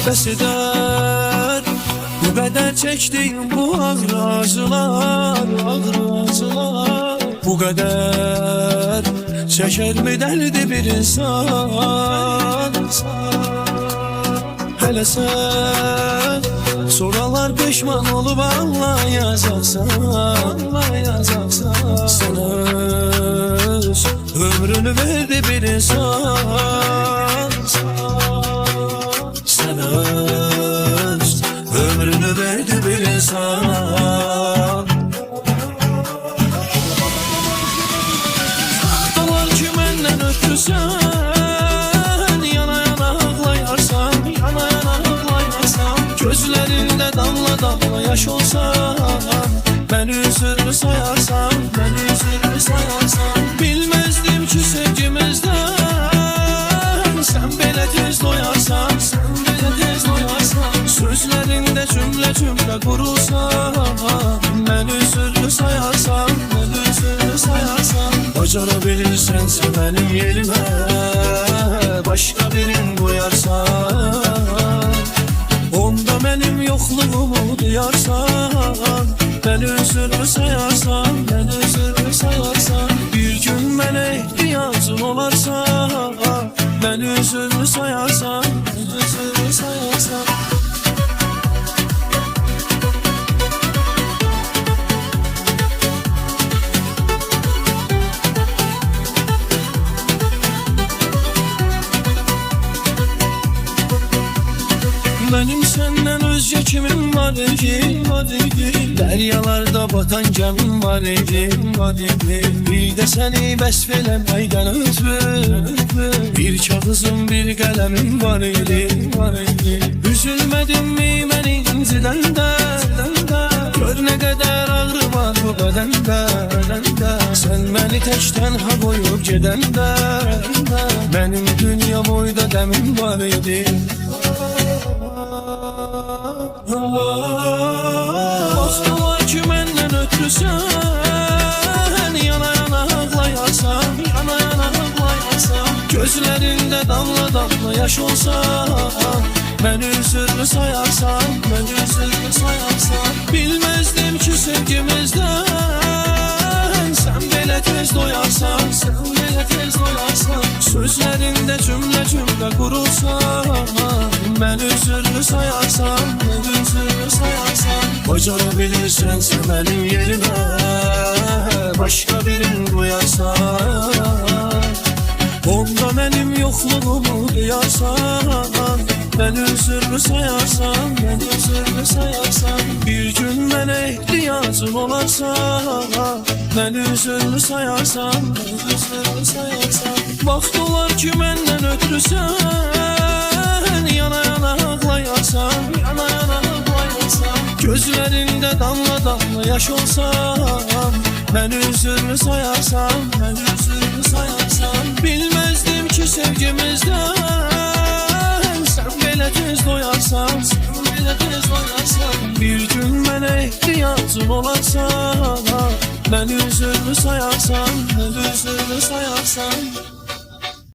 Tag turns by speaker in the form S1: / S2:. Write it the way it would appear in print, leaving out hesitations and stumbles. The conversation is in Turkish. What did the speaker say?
S1: Bəs edər bu qədər çəkdiyim bu ağır acılar, ağır acılar. Bu qədər çəkərmi dərdi bir insan? Hələ sən soralar peşman olub anlayacaqsan, anlayacaqsan. Sən öz ömrünü verdi bir insan. Sen öz ömrünü verdi bir insan. Dolar ki menden ötürü sen yana yana ağlayarsan, yana yana ağlayarsan. Gözlerinde damla damla yaş olsan, ben üzülür sayarsan, ben üzülür sayarsan. Bilmezdim ki sevgimizden sen belə tez doyarsan, sen belə tez doyarsan. Sözlerinde cümle cümle kurulsan, ben üzülür sayarsan, ben üzülür sayarsan. Bacarabilirsense benim yerime başka birini koyarsan, onda benim yokluğumu duyarsan, ben üzülür sayarsan, ben üzülür sayarsan. Bir gün bana ihtiyacın olarsa, ben üzülür sayarsan, ben üzülür sayarsan. Benim senden özce kimim var idi, var idi. Deryalarda batan gemim var idi, var idi. Bir de seni besbelemeyden ötürü bir kağızım bir kalemim var idi, var idi. Üzülmedim mi beni inciden de, gör ne kadar ağrı var bu bedende. Sen beni tek tenha koyup gidende, benim dünya boyda demim var idi. Başkalar ki menden ötürü sen yana yana ağlayarsan, yana yana ağlayarsan. Gözlerinde damla damla yaş olsan, ben üzülür sayarsan, ben üzülür sayarsan. Bilmezdim ki sevgimizden sen belə tez doyarsan, sen belə tez doyarsan. Sözlerinde cümle cümle kurulsan, ben üzülür sayarsan, ben üzülür sayarsan. Bacarabilirsense benim yerime başka birini koyarsan, onda benim yokluğumu duyarsan, ben üzülür sayarsan, ben üzülür sayarsan. Bir gün bana ihtiyacın olarsa, ben üzülür sayarsan, ben üzülür sayarsan. Baktılar ki menden ötürü sen yana yana ağlayarsan, yana yana ağlayarsan. Gözlerinde damla damla yaş olsan, ben üzülür sayarsan, ben üzülür sayarsan. Bilmezdim ki sevgimizden sen belə tez doyarsan, sen belə tez doyarsan. Bir gün bana ihtiyacın olarsa, ben üzülür sayarsan, ben üzülür sayarsan.